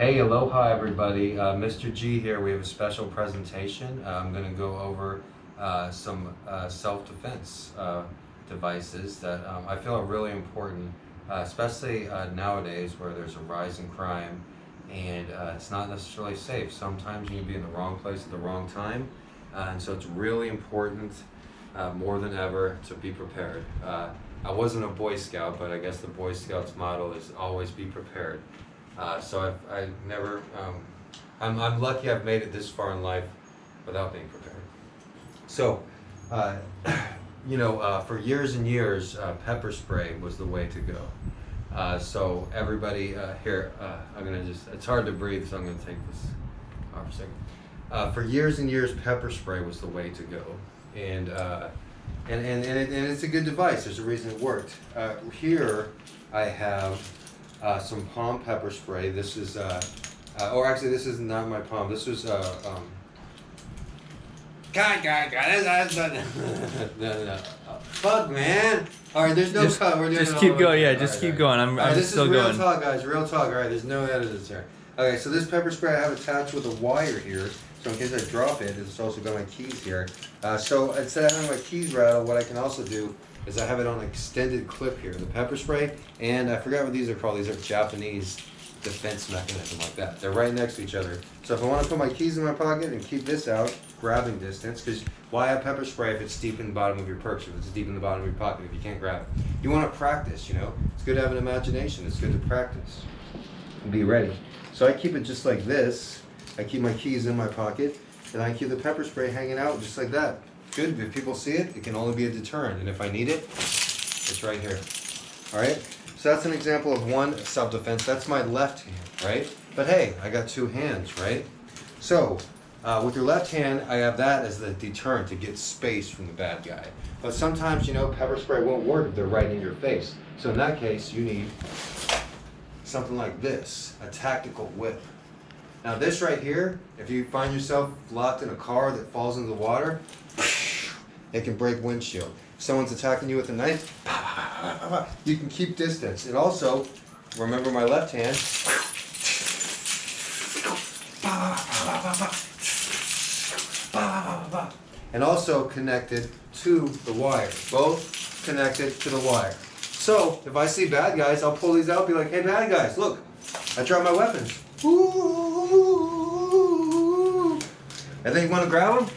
Hey, aloha everybody. Mr.G here. We have a special presentation. I'm going to go over some self-defense devices that I feel are really important, especially nowadays where there's a rise in crime and it's not necessarily safe. Sometimes you can be in the wrong place at the wrong time, and so it's really important more than ever to be prepared. I wasn't a Boy Scout, but I guess the Boy Scouts motto is always be prepared. So I never, I'm lucky I've made it this far in life without being prepared. So, for years and years, pepper spray was the way to go. So everybody here, I'm gonna it's hard to breathe, so I'm gonna take this off for a second. For years and years, pepper spray was the way to go. And it's a good device. There's a reason it worked. Here I have some palm pepper spray. This is, or actually this is not my palm. This was, God, that's not, no. Fuck, man. All right, there's no cut. We're doing just keep going. Yeah, just keep going. I'm still going. This is real talk, guys. Real talk. All right, there's no editors here. Okay, so this pepper spray I have attached with a wire here. So in case I drop it, it's also got my keys here. So instead of having my keys rattle, what I can also do is I have it on an extended clip here, the pepper spray, and I forgot what these are called. These are Japanese defense mechanism like that. They're right next to each other. So if I want to put my keys in my pocket and keep this out, grabbing distance, because why have pepper spray if it's deep in the bottom of your purse, if it's deep in the bottom of your pocket, if you can't grab it? You want to practice, It's good to have an imagination. It's good to practice and be ready. So I keep it just like this. I keep my keys in my pocket, and I keep the pepper spray hanging out just like that. Good. If people see it, it can only be a deterrent. And if I need it, it's right here. All right. So that's an example of one self-defense. That's my left hand, right? But hey, I got two hands, right? So with your left hand, I have that as the deterrent to get space from the bad guy. But sometimes, pepper spray won't work if they're right in your face. So in that case, you need something like this, a tactical whip. Now this right here, if you find yourself locked in a car that falls into the water, it can break windshield. If someone's attacking you with a knife, you can keep distance. And also, remember my left hand, and also connected to the wire. Both connected to the wire. So if I see bad guys, I'll pull these out and be like, hey bad guys, look, I dropped my weapons. And then you want to grab them?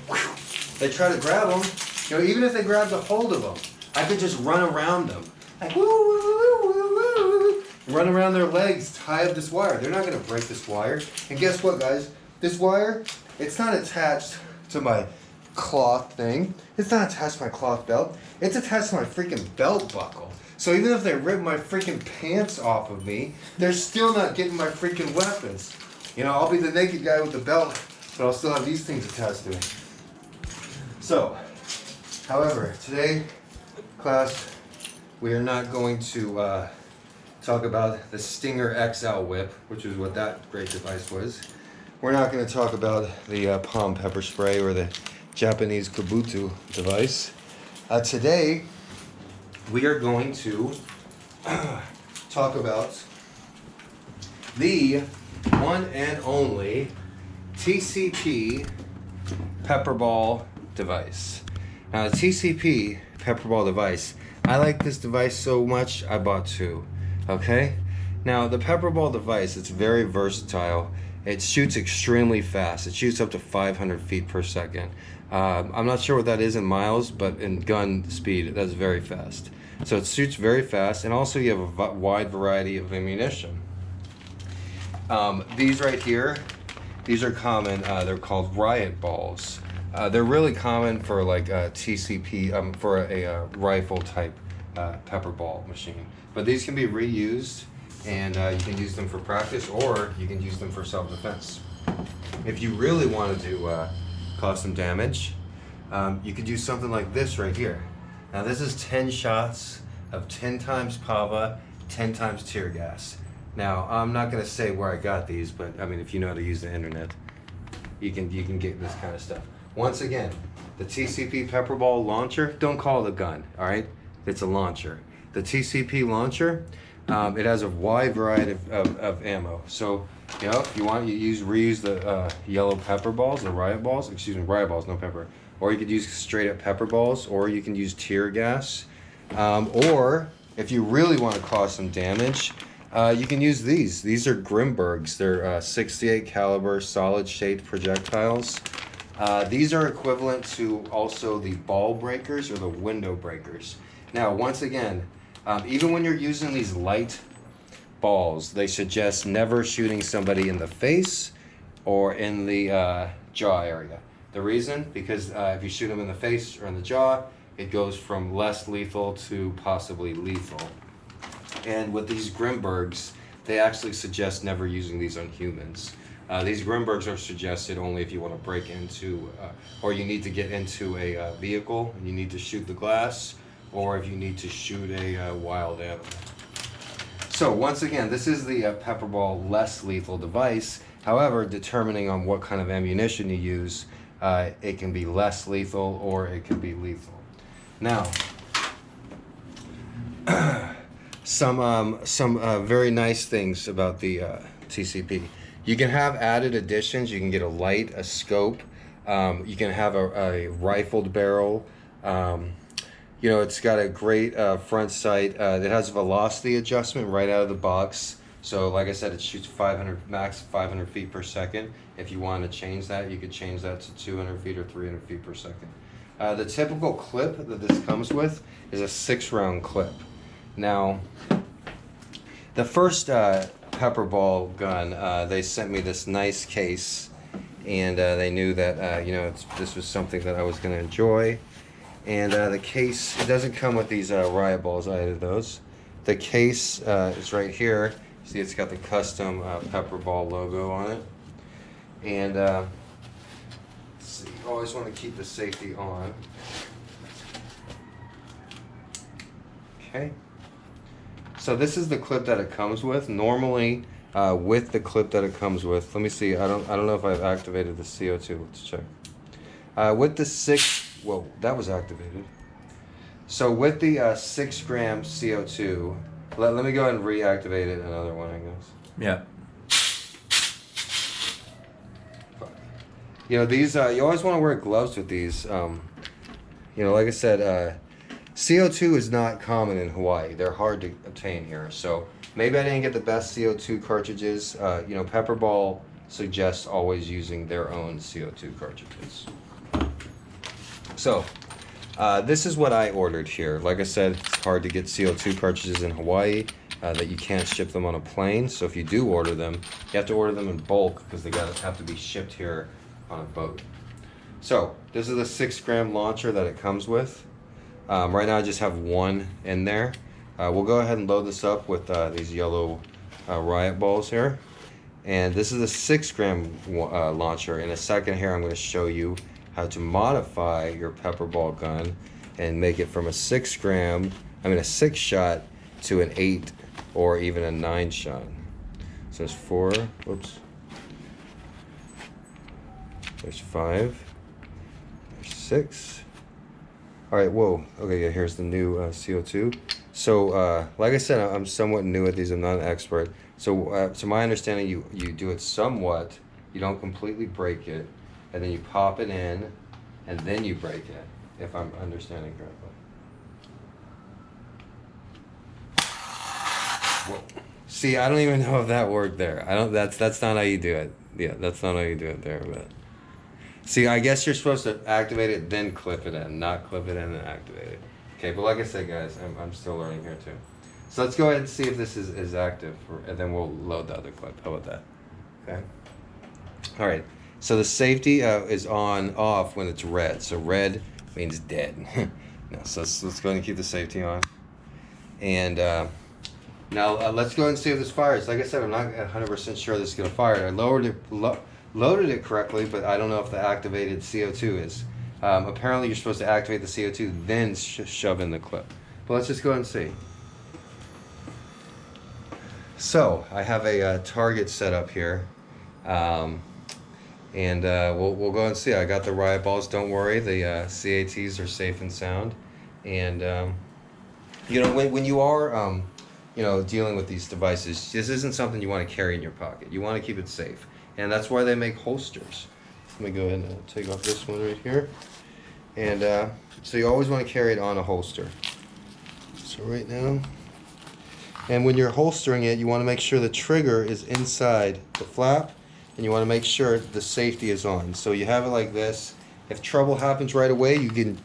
They try to grab them. Even if they grab the hold of them, I could just run around them. Like, run around their legs, tie up this wire. They're not going to break this wire. And guess what, guys? This wire, it's not attached to my cloth thing. It's not attached to my cloth belt. It's attached to my freaking belt buckle. So even if they rip my freaking pants off of me, they're still not getting my freaking weapons. I'll be the naked guy with the belt, but I'll still have these things attached to me. So, however, today, class, we are not going to talk about the Stinger XL whip, which is what that great device was. We're not going to talk about the palm pepper spray or the Japanese kabuto device. Today, we are going to talk about the one and only TCP PepperBall device. Now the TCP PepperBall device, I like this device so much I bought two. Okay? Now the PepperBall device, it's very versatile. It shoots extremely fast. It shoots up to 500 feet per second. I'm not sure what that is in miles, but in gun speed, that's very fast. So it shoots very fast, and also you have a wide variety of ammunition. These right here, these are common. They're called Riot balls. They're really common for like TCP, for a rifle type pepper ball machine. But these can be reused, and you can use them for practice, or you can use them for self-defense. If you really want to cause some damage, you could use something like this right here. Now this is 10 shots of 10 times Pava, 10 times Teargas. Now I'm not going to say where I got these, but I mean if you know how to use the internet, you can get this kind of stuff. Once again, the TCP PepperBall launcher, don't call it a gun, all right? It's a launcher. The TCP launcher, it has a wide variety of ammo. So You know, if you want, you reuse the yellow pepper balls, the Riot balls. Excuse me, Riot balls, no pepper. Or you could use straight up pepper balls, or you can use tear gas. Or if you really want to cause some damage, you can use these. These are Grimburgs. They're 68 caliber solid shaped projectiles. These are equivalent to also the ball breakers or the window breakers. Now, once again, even when you're using these light balls, they suggest never shooting somebody in the face or in the jaw area. The reason? Because if you shoot them in the face or in the jaw, it goes from less lethal to possibly lethal. And with these Grimburgs, they actually suggest never using these on humans. These Grimburgs are suggested only if you want to break into, or you need to get into a vehicle and you need to shoot the glass, or if you need to shoot a wild animal. So once again, this is the PepperBall less lethal device. However, determining on what kind of ammunition you use, it can be less lethal or it can be lethal. Now, some very nice things about the TCP. You can have added additions. You can get a light, a scope. You can have a rifled barrel. You know, it's got a great front sight. It has velocity adjustment right out of the box. So like I said, it shoots 500, max 500 feet per second. If you want to change that, you could change that to 200 feet or 300 feet per second. The typical clip that this comes with is a 6-round clip. Now, the first PepperBall gun, they sent me this nice case, and they knew that, you know, this was something that I was going to enjoy. And the case, it doesn't come with these Riot balls. I added those. The case is right here. See, it's got the custom PepperBall logo on it. And let's see, always want to keep the safety on. Okay. So this is the clip that it comes with. Normally, with the clip that it comes with, let me see. I don't know if I've activated the CO2. Let's check. With the 6. Whoa, that was activated. So with the 6 gram CO2, let me go ahead and reactivate it. Another one, I guess. Yeah. You know, these, you always want to wear gloves with these. You know, like I said, CO2 is not common in Hawaii. They're hard to obtain here. So maybe I didn't get the best CO2 cartridges. You know, PepperBall suggests always using their own CO2 cartridges. So, this is what I ordered here. Like I said, it's hard to get CO2 cartridges in Hawaii, that you can't ship them on a plane. So if you do order them, you have to order them in bulk because they have to be shipped here on a boat. So, this is the 6 gram launcher that it comes with. Right now I just have one in there. We'll go ahead and load this up with these yellow Riot balls here. And this is a 6 gram launcher. In a second here I'm going to show you how to modify your PepperBall gun and make it from a 6 shot to an 8 or even a 9 shot. So there's 4, whoops. There's 5, there's 6. All right, whoa, okay, yeah, here's the new CO2. So, like I said, I'm somewhat new at these, I'm not an expert. So, to my understanding, you do it somewhat, you don't completely break it, and then you pop it in, and then you break it, if I'm understanding correctly. Whoa. See, I don't even know if that worked there. That's not how you do it. Yeah, that's not how you do it there, but. See, I guess you're supposed to activate it, then clip it in, not clip it in and activate it. Okay, but like I said, guys, I'm still learning here too. So let's go ahead and see if this is active, and then we'll load the other clip. How about that? Okay. All right. So the safety is off when it's red. So red means dead. No, so let's go ahead and keep the safety on. And now let's go ahead and see if this fires. Like I said, I'm not 100% sure this is going to fire. I loaded it correctly, but I don't know if the activated CO2 is. Apparently you're supposed to activate the CO2, then shove in the clip. But let's just go ahead and see. So I have a target set up here. And we'll go and see. I got the Riot balls. Don't worry, the CATs are safe and sound. And you know, when you are dealing with these devices. This isn't something you want to carry in your pocket. You want to keep it safe. And that's why they make holsters. Let me go ahead and take off this one right here. And so you always want to carry it on a holster. So right now, and when you're holstering it, you want to make sure the trigger is inside the flap, and you want to make sure the safety is on. So you have it like this. If trouble happens right away, you can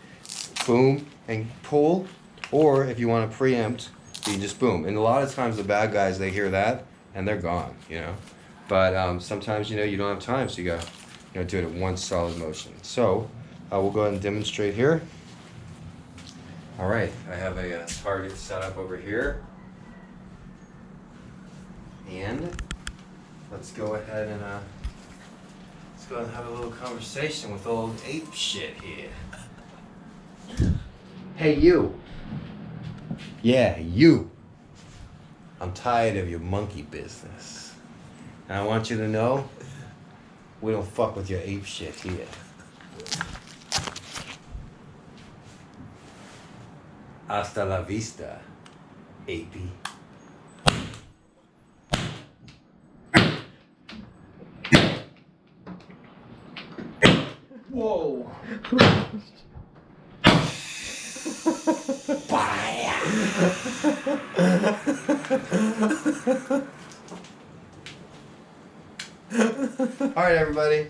boom and pull, or if you want to preempt, you can just boom. And a lot of times the bad guys, they hear that and they're gone, But sometimes, you don't have time, so you got to do it in one solid motion. So we'll go ahead and demonstrate here. All right, I have a target set up over here. And let's go ahead and have a little conversation with old ape shit here. Hey, you. Yeah, you. I'm tired of your monkey business. And I want you to know, we don't fuck with your ape shit here. Hasta la vista, apey. Whoa. All right, everybody.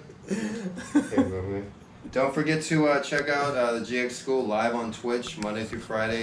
Don't forget to check out the GX School live on Twitch Monday through Friday.